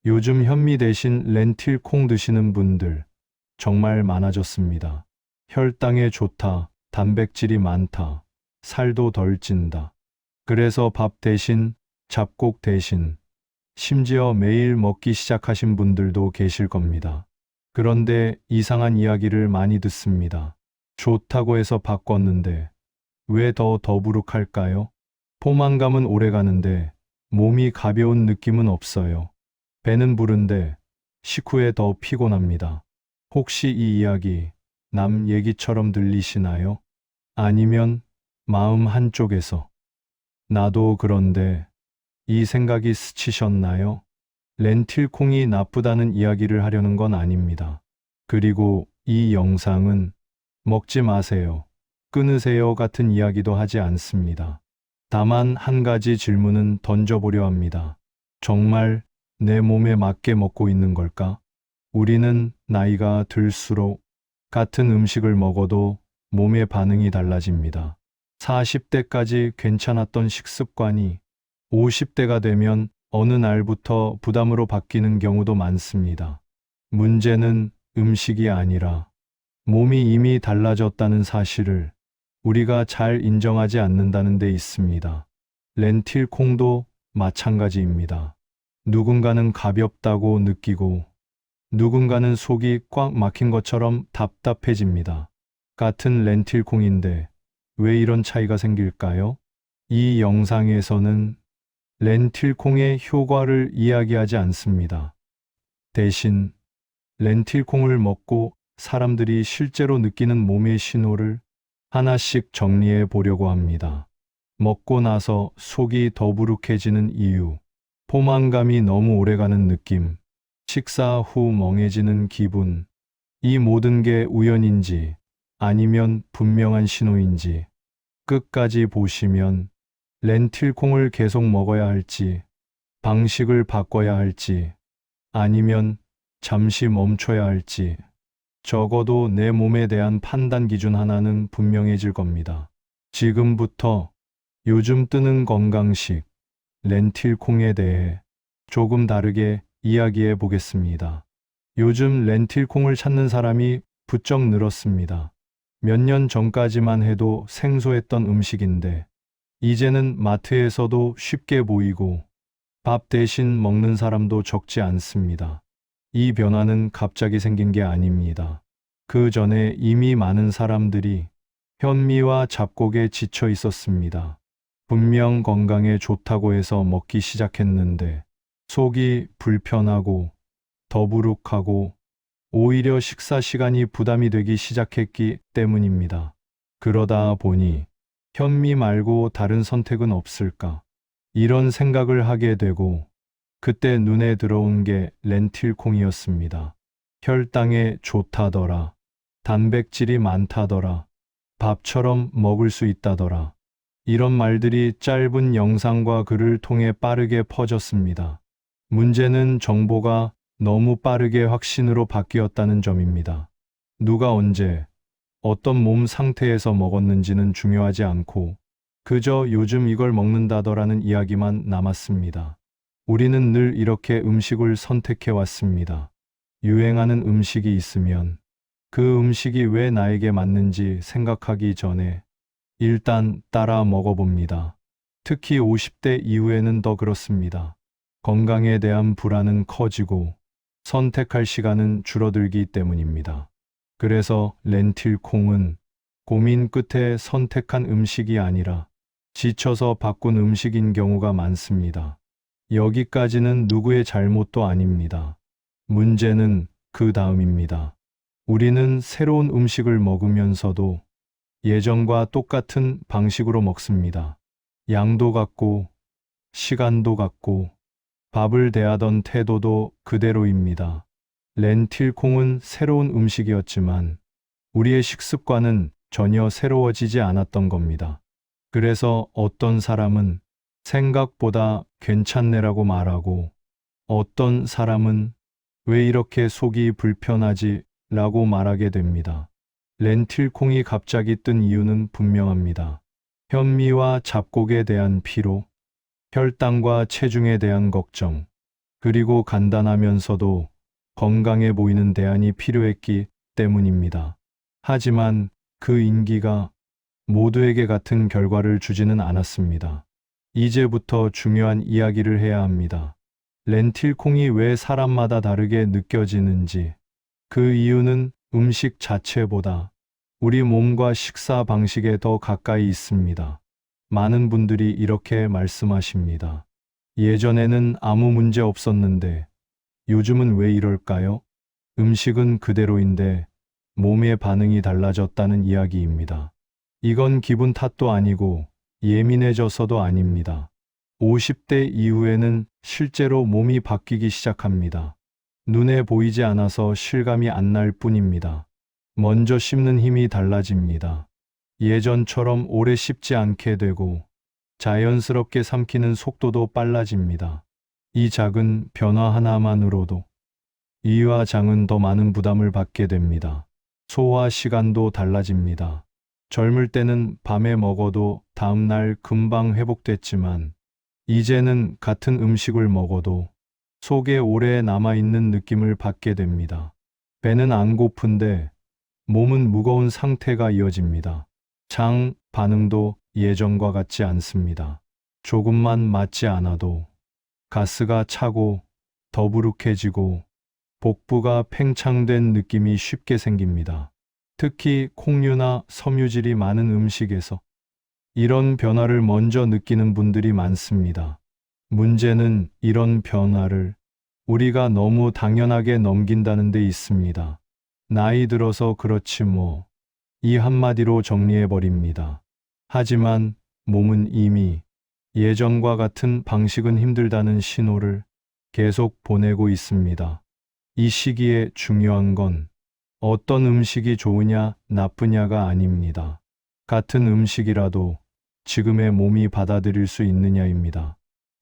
요즘 현미 대신 렌틸콩 드시는 분들 정말 많아졌습니다. 혈당에 좋다, 단백질이 많다, 살도 덜 찐다. 그래서 밥 대신, 잡곡 대신, 심지어 매일 먹기 시작하신 분들도 계실 겁니다. 그런데 이상한 이야기를 많이 듣습니다. 좋다고 해서 바꿨는데 왜 더 더부룩할까요? 포만감은 오래 가는데 몸이 가벼운 느낌은 없어요. 배는 부른데 식후에 더 피곤합니다. 혹시 이 이야기 남 얘기처럼 들리시나요? 아니면 마음 한쪽에서 나도 그런데 이 생각이 스치셨나요? 렌틸콩이 나쁘다는 이야기를 하려는 건 아닙니다. 그리고 이 영상은 먹지 마세요, 끊으세요 같은 이야기도 하지 않습니다. 다만 한 가지 질문은 던져보려 합니다. 정말 내 몸에 맞게 먹고 있는 걸까? 우리는 나이가 들수록 같은 음식을 먹어도 몸의 반응이 달라집니다. 40대까지 괜찮았던 식습관이 50대가 되면 어느 날부터 부담으로 바뀌는 경우도 많습니다. 문제는 음식이 아니라 몸이 이미 달라졌다는 사실을 우리가 잘 인정하지 않는다는 데 있습니다. 렌틸콩도 마찬가지입니다. 누군가는 가볍다고 느끼고 누군가는 속이 꽉 막힌 것처럼 답답해집니다. 같은 렌틸콩인데 왜 이런 차이가 생길까요? 이 영상에서는 렌틸콩의 효과를 이야기하지 않습니다. 대신 렌틸콩을 먹고 사람들이 실제로 느끼는 몸의 신호를 하나씩 정리해 보려고 합니다. 먹고 나서 속이 더부룩해지는 이유, 포만감이 너무 오래가는 느낌, 식사 후 멍해지는 기분, 이 모든 게 우연인지 아니면 분명한 신호인지 끝까지 보시면 렌틸콩을 계속 먹어야 할지, 방식을 바꿔야 할지, 아니면 잠시 멈춰야 할지, 적어도 내 몸에 대한 판단 기준 하나는 분명해질 겁니다. 지금부터 요즘 뜨는 건강식, 렌틸콩에 대해 조금 다르게 이야기해 보겠습니다. 요즘 렌틸콩을 찾는 사람이 부쩍 늘었습니다. 몇 년 전까지만 해도 생소했던 음식인데, 이제는 마트에서도 쉽게 보이고 밥 대신 먹는 사람도 적지 않습니다. 이 변화는 갑자기 생긴 게 아닙니다. 그 전에 이미 많은 사람들이 현미와 잡곡에 지쳐 있었습니다. 분명 건강에 좋다고 해서 먹기 시작했는데 속이 불편하고 더부룩하고 오히려 식사 시간이 부담이 되기 시작했기 때문입니다. 그러다 보니 현미 말고 다른 선택은 없을까? 이런 생각을 하게 되고 그때 눈에 들어온 게 렌틸콩이었습니다. 혈당에 좋다더라. 단백질이 많다더라. 밥처럼 먹을 수 있다더라. 이런 말들이 짧은 영상과 글을 통해 빠르게 퍼졌습니다. 문제는 정보가 너무 빠르게 확신으로 바뀌었다는 점입니다. 누가 언제, 어떤 몸 상태에서 먹었는지는 중요하지 않고 그저 요즘 이걸 먹는다더라는 이야기만 남았습니다. 우리는 늘 이렇게 음식을 선택해 왔습니다. 유행하는 음식이 있으면 그 음식이 왜 나에게 맞는지 생각하기 전에 일단 따라 먹어봅니다. 특히 50대 이후에는 더 그렇습니다. 건강에 대한 불안은 커지고 선택할 시간은 줄어들기 때문입니다. 그래서 렌틸콩은 고민 끝에 선택한 음식이 아니라 지쳐서 바꾼 음식인 경우가 많습니다. 여기까지는 누구의 잘못도 아닙니다. 문제는 그 다음입니다. 우리는 새로운 음식을 먹으면서도 예전과 똑같은 방식으로 먹습니다. 양도 같고, 시간도 같고, 밥을 대하던 태도도 그대로입니다. 렌틸콩은 새로운 음식이었지만 우리의 식습관은 전혀 새로워지지 않았던 겁니다. 그래서 어떤 사람은 생각보다 괜찮네라고 말하고 어떤 사람은 왜 이렇게 속이 불편하지? 라고 말하게 됩니다. 렌틸콩이 갑자기 뜬 이유는 분명합니다. 현미와 잡곡에 대한 피로, 혈당과 체중에 대한 걱정, 그리고 간단하면서도 건강해 보이는 대안이 필요했기 때문입니다. 하지만 그 인기가 모두에게 같은 결과를 주지는 않았습니다. 이제부터 중요한 이야기를 해야 합니다. 렌틸콩이 왜 사람마다 다르게 느껴지는지, 그 이유는 음식 자체보다 우리 몸과 식사 방식에 더 가까이 있습니다. 많은 분들이 이렇게 말씀하십니다. 예전에는 아무 문제 없었는데 요즘은 왜 이럴까요? 음식은 그대로인데 몸의 반응이 달라졌다는 이야기입니다. 이건 기분 탓도 아니고 예민해져서도 아닙니다. 50대 이후에는 실제로 몸이 바뀌기 시작합니다. 눈에 보이지 않아서 실감이 안 날 뿐입니다. 먼저 씹는 힘이 달라집니다. 예전처럼 오래 씹지 않게 되고 자연스럽게 삼키는 속도도 빨라집니다. 이 작은 변화 하나만으로도 이와 장은 더 많은 부담을 받게 됩니다. 소화 시간도 달라집니다. 젊을 때는 밤에 먹어도 다음날 금방 회복됐지만 이제는 같은 음식을 먹어도 속에 오래 남아있는 느낌을 받게 됩니다. 배는 안 고픈데 몸은 무거운 상태가 이어집니다. 장 반응도 예전과 같지 않습니다. 조금만 맞지 않아도 가스가 차고 더부룩해지고 복부가 팽창된 느낌이 쉽게 생깁니다. 특히 콩류나 섬유질이 많은 음식에서 이런 변화를 먼저 느끼는 분들이 많습니다. 문제는 이런 변화를 우리가 너무 당연하게 넘긴다는 데 있습니다. 나이 들어서 그렇지 뭐. 이 한마디로 정리해버립니다. 하지만 몸은 이미 예전과 같은 방식은 힘들다는 신호를 계속 보내고 있습니다. 이 시기에 중요한 건 어떤 음식이 좋으냐, 나쁘냐가 아닙니다. 같은 음식이라도 지금의 몸이 받아들일 수 있느냐입니다.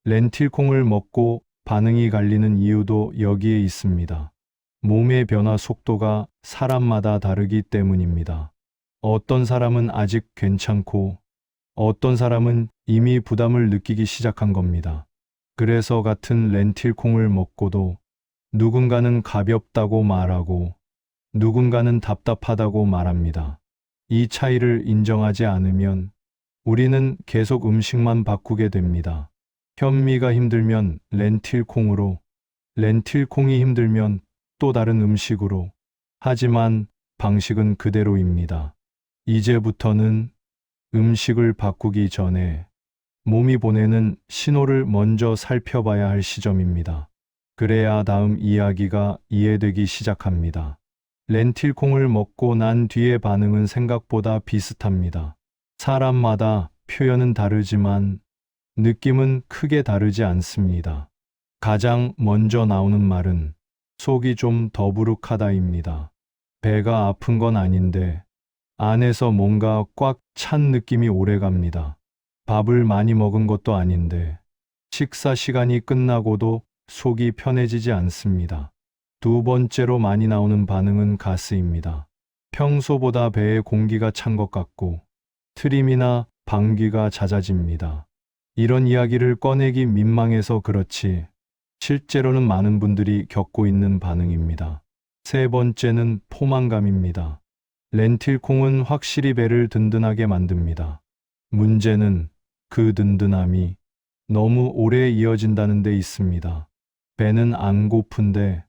렌틸콩을 먹고 반응이 갈리는 이유도 여기에 있습니다. 몸의 변화 속도가 사람마다 다르기 때문입니다. 어떤 사람은 아직 괜찮고 어떤 사람은 이미 부담을 느끼기 시작한 겁니다. 그래서 같은 렌틸콩을 먹고도 누군가는 가볍다고 말하고 누군가는 답답하다고 말합니다. 이 차이를 인정하지 않으면 우리는 계속 음식만 바꾸게 됩니다. 현미가 힘들면 렌틸콩으로, 렌틸콩이 힘들면 또 다른 음식으로. 하지만 방식은 그대로입니다. 이제부터는 음식을 바꾸기 전에 몸이 보내는 신호를 먼저 살펴봐야 할 시점입니다. 그래야 다음 이야기가 이해되기 시작합니다. 렌틸콩을 먹고 난 뒤의 반응은 생각보다 비슷합니다. 사람마다 표현은 다르지만 느낌은 크게 다르지 않습니다. 가장 먼저 나오는 말은 속이 좀 더부룩하다입니다. 배가 아픈 건 아닌데 안에서 뭔가 꽉 찬 느낌이 오래갑니다. 밥을 많이 먹은 것도 아닌데 식사 시간이 끝나고도 속이 편해지지 않습니다. 두 번째로 많이 나오는 반응은 가스입니다. 평소보다 배에 공기가 찬 것 같고 트림이나 방귀가 잦아집니다. 이런 이야기를 꺼내기 민망해서 그렇지 실제로는 많은 분들이 겪고 있는 반응입니다. 세 번째는 포만감입니다. 렌틸콩은 확실히 배를 든든하게 만듭니다. 문제는 그 든든함이 너무 오래 이어진다는 데 있습니다. 배는 안 고픈데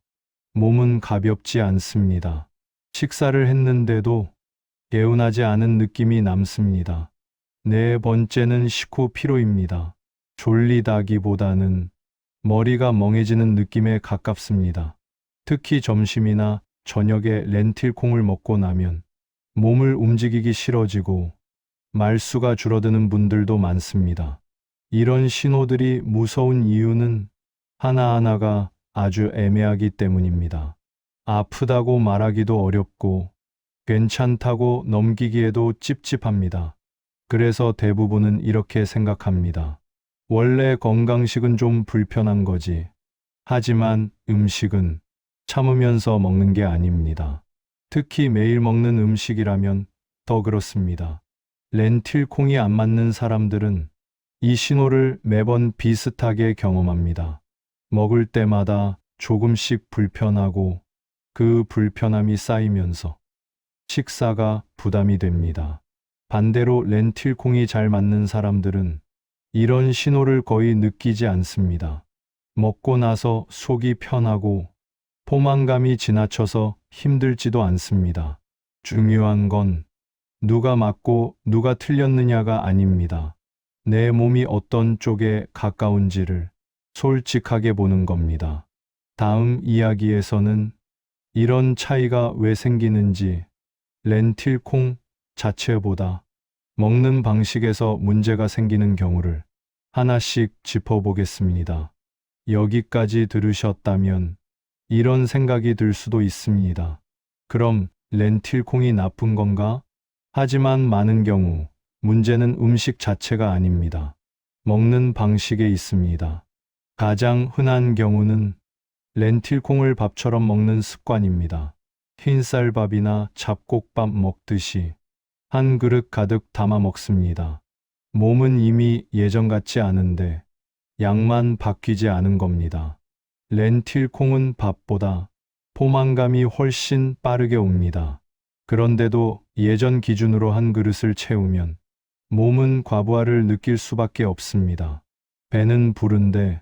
몸은 가볍지 않습니다. 식사를 했는데도 개운하지 않은 느낌이 남습니다. 네 번째는 식후 피로입니다. 졸리다기보다는 머리가 멍해지는 느낌에 가깝습니다. 특히 점심이나 저녁에 렌틸콩을 먹고 나면 몸을 움직이기 싫어지고 말수가 줄어드는 분들도 많습니다. 이런 신호들이 무서운 이유는 하나하나가 아주 애매하기 때문입니다. 아프다고 말하기도 어렵고 괜찮다고 넘기기에도 찝찝합니다. 그래서 대부분은 이렇게 생각합니다. 원래 건강식은 좀 불편한 거지. 하지만 음식은 참으면서 먹는 게 아닙니다. 특히 매일 먹는 음식이라면 더 그렇습니다. 렌틸콩이 안 맞는 사람들은 이 신호를 매번 비슷하게 경험합니다. 먹을 때마다 조금씩 불편하고 그 불편함이 쌓이면서 식사가 부담이 됩니다. 반대로 렌틸콩이 잘 맞는 사람들은 이런 신호를 거의 느끼지 않습니다. 먹고 나서 속이 편하고 포만감이 지나쳐서 힘들지도 않습니다. 중요한 건 누가 맞고 누가 틀렸느냐가 아닙니다. 내 몸이 어떤 쪽에 가까운지를 솔직하게 보는 겁니다. 다음 이야기에서는 이런 차이가 왜 생기는지 렌틸콩 자체보다 먹는 방식에서 문제가 생기는 경우를 하나씩 짚어보겠습니다. 여기까지 들으셨다면 이런 생각이 들 수도 있습니다. 그럼 렌틸콩이 나쁜 건가? 하지만 많은 경우 문제는 음식 자체가 아닙니다. 먹는 방식에 있습니다. 가장 흔한 경우는 렌틸콩을 밥처럼 먹는 습관입니다. 흰쌀밥이나 잡곡밥 먹듯이 한 그릇 가득 담아 먹습니다. 몸은 이미 예전 같지 않은데 양만 바뀌지 않은 겁니다. 렌틸콩은 밥보다 포만감이 훨씬 빠르게 옵니다. 그런데도 예전 기준으로 한 그릇을 채우면 몸은 과부하를 느낄 수밖에 없습니다. 배는 부른데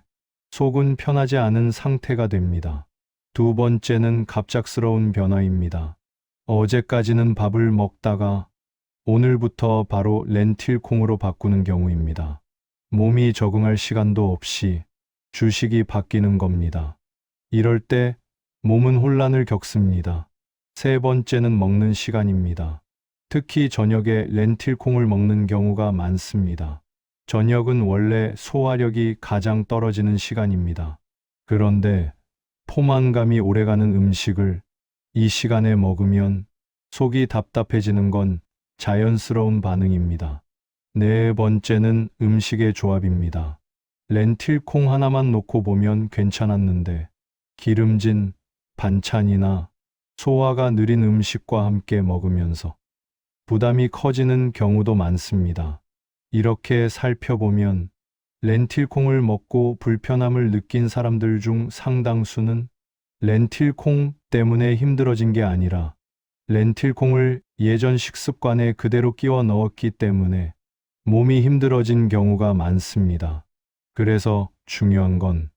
속은 편하지 않은 상태가 됩니다. 두 번째는 갑작스러운 변화입니다. 어제까지는 밥을 먹다가 오늘부터 바로 렌틸콩으로 바꾸는 경우입니다. 몸이 적응할 시간도 없이 주식이 바뀌는 겁니다. 이럴 때 몸은 혼란을 겪습니다. 세 번째는 먹는 시간입니다. 특히 저녁에 렌틸콩을 먹는 경우가 많습니다. 저녁은 원래 소화력이 가장 떨어지는 시간입니다. 그런데 포만감이 오래가는 음식을 이 시간에 먹으면 속이 답답해지는 건 자연스러운 반응입니다. 네 번째는 음식의 조합입니다. 렌틸콩 하나만 놓고 보면 괜찮았는데 기름진 반찬이나 소화가 느린 음식과 함께 먹으면서 부담이 커지는 경우도 많습니다. 이렇게 살펴보면 렌틸콩을 먹고 불편함을 느낀 사람들 중 상당수는 렌틸콩 때문에 힘들어진 게 아니라 렌틸콩을 예전 식습관에 그대로 끼워 넣었기 때문에 몸이 힘들어진 경우가 많습니다. 그래서 중요한 건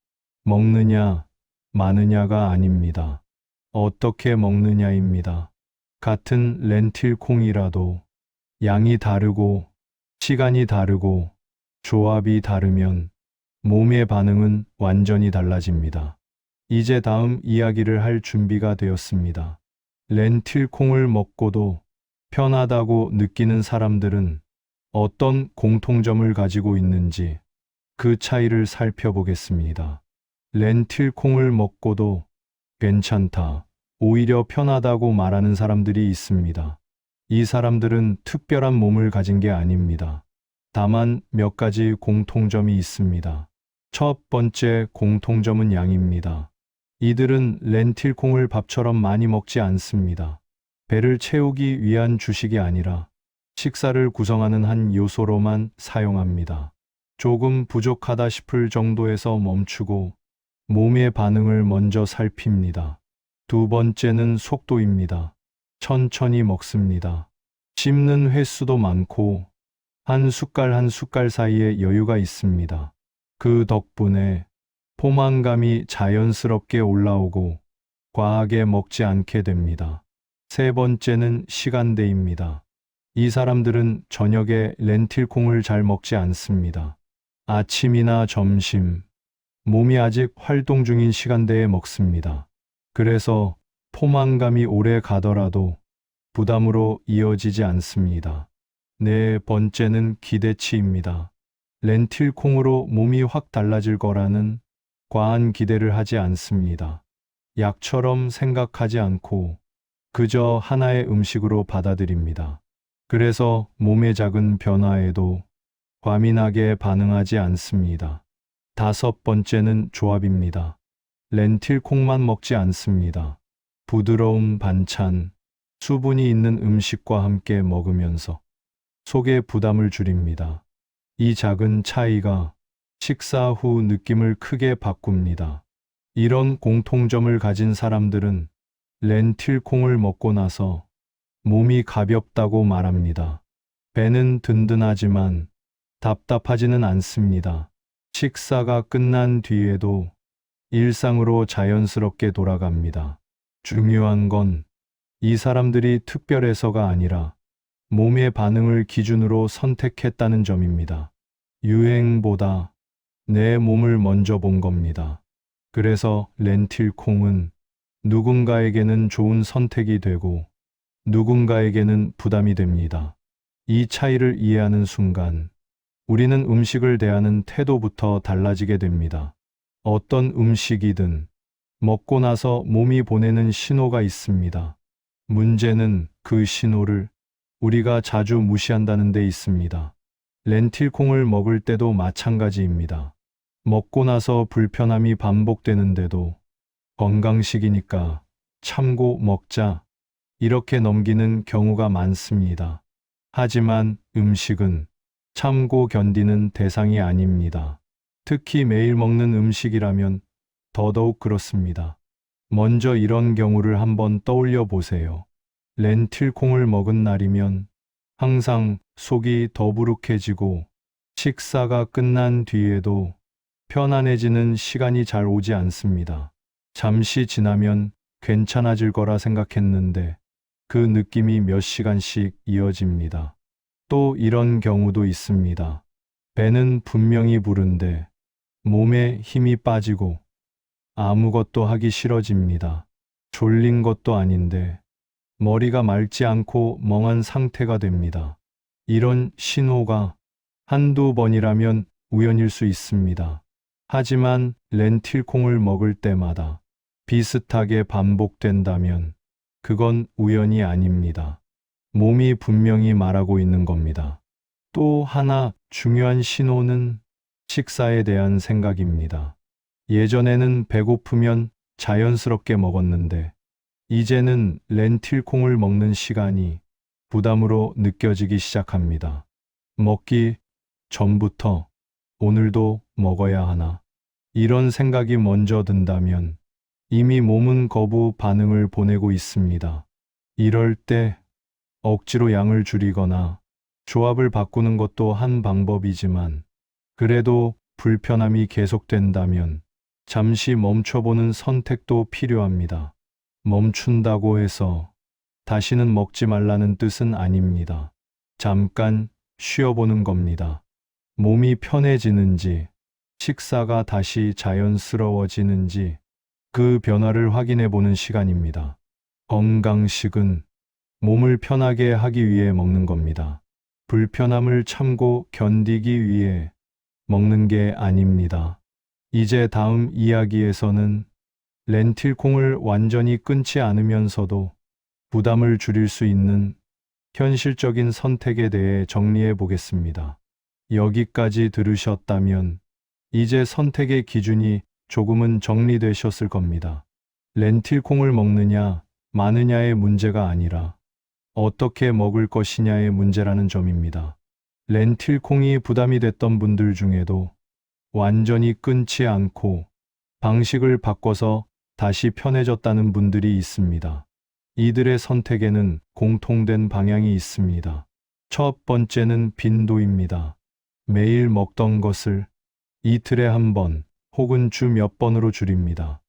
먹느냐, 마느냐가 아닙니다. 어떻게 먹느냐입니다. 같은 렌틸콩이라도 양이 다르고 시간이 다르고 조합이 다르면 몸의 반응은 완전히 달라집니다. 이제 다음 이야기를 할 준비가 되었습니다. 렌틸콩을 먹고도 편하다고 느끼는 사람들은 어떤 공통점을 가지고 있는지 그 차이를 살펴보겠습니다. 렌틸콩을 먹고도 괜찮다, 오히려 편하다고 말하는 사람들이 있습니다. 이 사람들은 특별한 몸을 가진 게 아닙니다. 다만 몇 가지 공통점이 있습니다. 첫 번째 공통점은 양입니다. 이들은 렌틸콩을 밥처럼 많이 먹지 않습니다. 배를 채우기 위한 주식이 아니라 식사를 구성하는 한 요소로만 사용합니다. 조금 부족하다 싶을 정도에서 멈추고 몸의 반응을 먼저 살핍니다. 두 번째는 속도입니다. 천천히 먹습니다. 씹는 횟수도 많고 한 숟갈 한 숟갈 사이에 여유가 있습니다. 그 덕분에 포만감이 자연스럽게 올라오고 과하게 먹지 않게 됩니다. 세 번째는 시간대입니다. 이 사람들은 저녁에 렌틸콩을 잘 먹지 않습니다. 아침이나 점심, 몸이 아직 활동 중인 시간대에 먹습니다. 그래서 포만감이 오래 가더라도 부담으로 이어지지 않습니다. 네 번째는 기대치입니다. 렌틸콩으로 몸이 확 달라질 거라는 과한 기대를 하지 않습니다. 약처럼 생각하지 않고 그저 하나의 음식으로 받아들입니다. 그래서 몸의 작은 변화에도 과민하게 반응하지 않습니다. 다섯 번째는 조합입니다. 렌틸콩만 먹지 않습니다. 부드러운 반찬, 수분이 있는 음식과 함께 먹으면서 속의 부담을 줄입니다. 이 작은 차이가 식사 후 느낌을 크게 바꿉니다. 이런 공통점을 가진 사람들은 렌틸콩을 먹고 나서 몸이 가볍다고 말합니다. 배는 든든하지만 답답하지는 않습니다. 식사가 끝난 뒤에도 일상으로 자연스럽게 돌아갑니다. 중요한 건 이 사람들이 특별해서가 아니라 몸의 반응을 기준으로 선택했다는 점입니다. 유행보다 내 몸을 먼저 본 겁니다. 그래서 렌틸콩은 누군가에게는 좋은 선택이 되고 누군가에게는 부담이 됩니다. 이 차이를 이해하는 순간 우리는 음식을 대하는 태도부터 달라지게 됩니다. 어떤 음식이든 먹고 나서 몸이 보내는 신호가 있습니다. 문제는 그 신호를 우리가 자주 무시한다는 데 있습니다. 렌틸콩을 먹을 때도 마찬가지입니다. 먹고 나서 불편함이 반복되는데도 건강식이니까 참고 먹자 이렇게 넘기는 경우가 많습니다. 하지만 음식은 참고 견디는 대상이 아닙니다. 특히 매일 먹는 음식이라면 더더욱 그렇습니다. 먼저 이런 경우를 한번 떠올려 보세요. 렌틸콩을 먹은 날이면 항상 속이 더부룩해지고 식사가 끝난 뒤에도 편안해지는 시간이 잘 오지 않습니다. 잠시 지나면 괜찮아질 거라 생각했는데 그 느낌이 몇 시간씩 이어집니다. 또 이런 경우도 있습니다. 배는 분명히 부른데 몸에 힘이 빠지고 아무것도 하기 싫어집니다. 졸린 것도 아닌데 머리가 맑지 않고 멍한 상태가 됩니다. 이런 신호가 한두 번이라면 우연일 수 있습니다. 하지만 렌틸콩을 먹을 때마다 비슷하게 반복된다면 그건 우연이 아닙니다. 몸이 분명히 말하고 있는 겁니다. 또 하나 중요한 신호는 식사에 대한 생각입니다. 예전에는 배고프면 자연스럽게 먹었는데 이제는 렌틸콩을 먹는 시간이 부담으로 느껴지기 시작합니다. 먹기 전부터 오늘도 먹어야 하나 이런 생각이 먼저 든다면 이미 몸은 거부 반응을 보내고 있습니다. 이럴 때 억지로 양을 줄이거나 조합을 바꾸는 것도 한 방법이지만 그래도 불편함이 계속된다면 잠시 멈춰보는 선택도 필요합니다. 멈춘다고 해서 다시는 먹지 말라는 뜻은 아닙니다. 잠깐 쉬어보는 겁니다. 몸이 편해지는지, 식사가 다시 자연스러워지는지 그 변화를 확인해 보는 시간입니다. 건강식은 몸을 편하게 하기 위해 먹는 겁니다. 불편함을 참고 견디기 위해 먹는 게 아닙니다. 이제 다음 이야기에서는 렌틸콩을 완전히 끊지 않으면서도 부담을 줄일 수 있는 현실적인 선택에 대해 정리해 보겠습니다. 여기까지 들으셨다면 이제 선택의 기준이 조금은 정리되셨을 겁니다. 렌틸콩을 먹느냐, 마느냐의 문제가 아니라 어떻게 먹을 것이냐의 문제라는 점입니다. 렌틸콩이 부담이 됐던 분들 중에도 완전히 끊지 않고 방식을 바꿔서 다시 편해졌다는 분들이 있습니다. 이들의 선택에는 공통된 방향이 있습니다. 첫 번째는 빈도입니다. 매일 먹던 것을 이틀에 한 번 혹은 주 몇 번으로 줄입니다.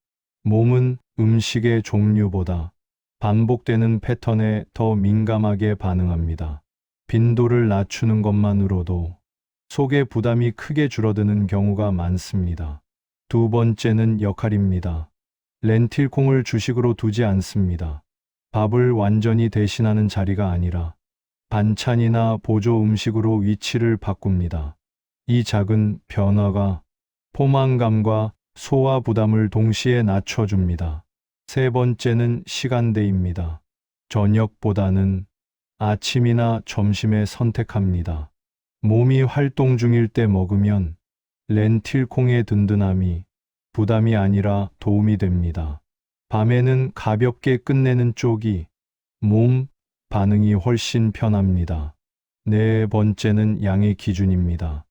몸은 음식의 종류보다 반복되는 패턴에 더 민감하게 반응합니다. 빈도를 낮추는 것만으로도 속의 부담이 크게 줄어드는 경우가 많습니다. 두 번째는 역할입니다. 렌틸콩을 주식으로 두지 않습니다. 밥을 완전히 대신하는 자리가 아니라 반찬이나 보조 음식으로 위치를 바꿉니다. 이 작은 변화가 포만감과 소화 부담을 동시에 낮춰줍니다. 세 번째는 시간대입니다. 저녁보다는 아침이나 점심에 선택합니다. 몸이 활동 중일 때 먹으면 렌틸콩의 든든함이 부담이 아니라 도움이 됩니다. 밤에는 가볍게 끝내는 쪽이 몸 반응이 훨씬 편합니다. 네 번째는 양의 기준입니다.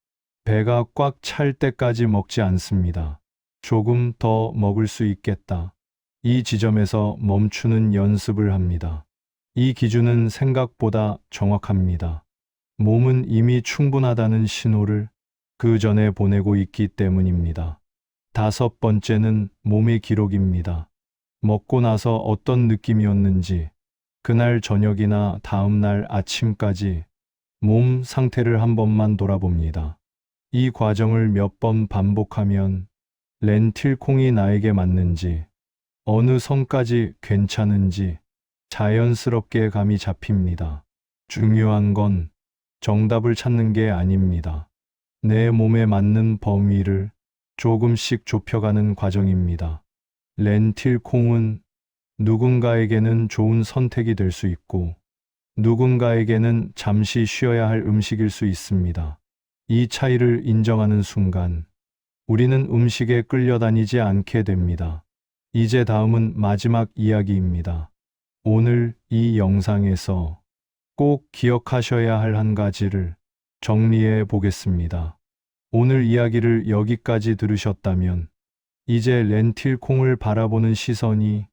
배가 꽉 찰 때까지 먹지 않습니다. 조금 더 먹을 수 있겠다. 이 지점에서 멈추는 연습을 합니다. 이 기준은 생각보다 정확합니다. 몸은 이미 충분하다는 신호를 그 전에 보내고 있기 때문입니다. 다섯 번째는 몸의 기록입니다. 먹고 나서 어떤 느낌이었는지, 그날 저녁이나 다음 날 아침까지 몸 상태를 한 번만 돌아봅니다. 이 과정을 몇 번 반복하면 렌틸콩이 나에게 맞는지, 어느 선까지 괜찮은지 자연스럽게 감이 잡힙니다. 중요한 건 정답을 찾는 게 아닙니다. 내 몸에 맞는 범위를 조금씩 좁혀가는 과정입니다. 렌틸콩은 누군가에게는 좋은 선택이 될 수 있고, 누군가에게는 잠시 쉬어야 할 음식일 수 있습니다. 이 차이를 인정하는 순간, 우리는 음식에 끌려다니지 않게 됩니다. 이제 다음은 마지막 이야기입니다. 오늘 이 영상에서 꼭 기억하셔야 할 한 가지를 정리해 보겠습니다. 오늘 이야기를 여기까지 들으셨다면, 이제 렌틸콩을 바라보는 시선이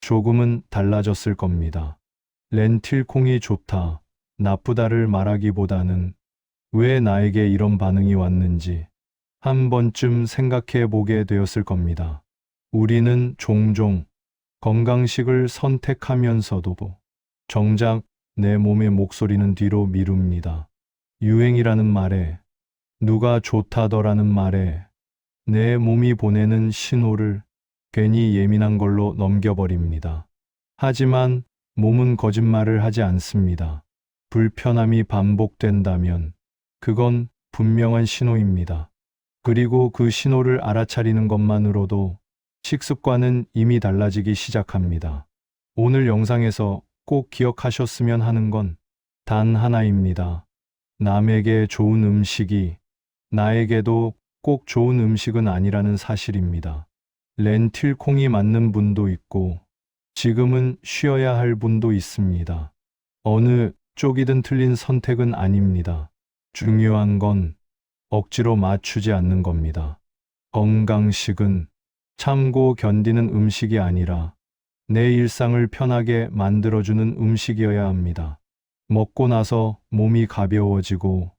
조금은 달라졌을 겁니다. 렌틸콩이 좋다, 나쁘다를 말하기보다는 왜 나에게 이런 반응이 왔는지 한 번쯤 생각해 보게 되었을 겁니다. 우리는 종종 건강식을 선택하면서도 정작 내 몸의 목소리는 뒤로 미룹니다. 유행이라는 말에, 누가 좋다더라는 말에, 내 몸이 보내는 신호를 괜히 예민한 걸로 넘겨버립니다. 하지만 몸은 거짓말을 하지 않습니다. 불편함이 반복된다면 그건 분명한 신호입니다. 그리고 그 신호를 알아차리는 것만으로도 식습관은 이미 달라지기 시작합니다. 오늘 영상에서 꼭 기억하셨으면 하는 건 단 하나입니다. 남에게 좋은 음식이 나에게도 꼭 좋은 음식은 아니라는 사실입니다. 렌틸콩이 맞는 분도 있고, 지금은 쉬어야 할 분도 있습니다. 어느 쪽이든 틀린 선택은 아닙니다. 중요한 건 억지로 맞추지 않는 겁니다. 건강식은 참고 견디는 음식이 아니라 내 일상을 편하게 만들어주는 음식이어야 합니다. 먹고 나서 몸이 가벼워지고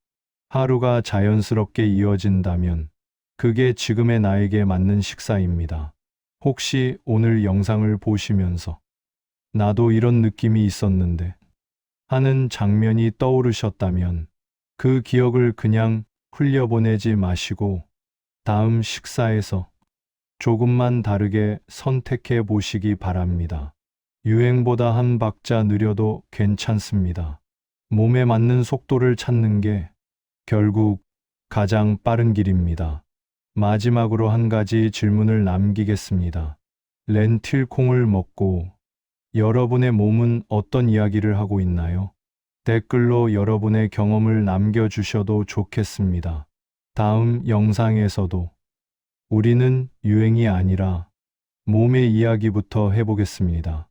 하루가 자연스럽게 이어진다면 그게 지금의 나에게 맞는 식사입니다. 혹시 오늘 영상을 보시면서 나도 이런 느낌이 있었는데 하는 장면이 떠오르셨다면 그 기억을 그냥 흘려보내지 마시고 다음 식사에서 조금만 다르게 선택해 보시기 바랍니다. 유행보다 한 박자 느려도 괜찮습니다. 몸에 맞는 속도를 찾는 게 결국 가장 빠른 길입니다. 마지막으로 한 가지 질문을 남기겠습니다. 렌틸콩을 먹고 여러분의 몸은 어떤 이야기를 하고 있나요? 댓글로 여러분의 경험을 남겨주셔도 좋겠습니다. 다음 영상에서도 우리는 유행이 아니라 몸의 이야기부터 해보겠습니다.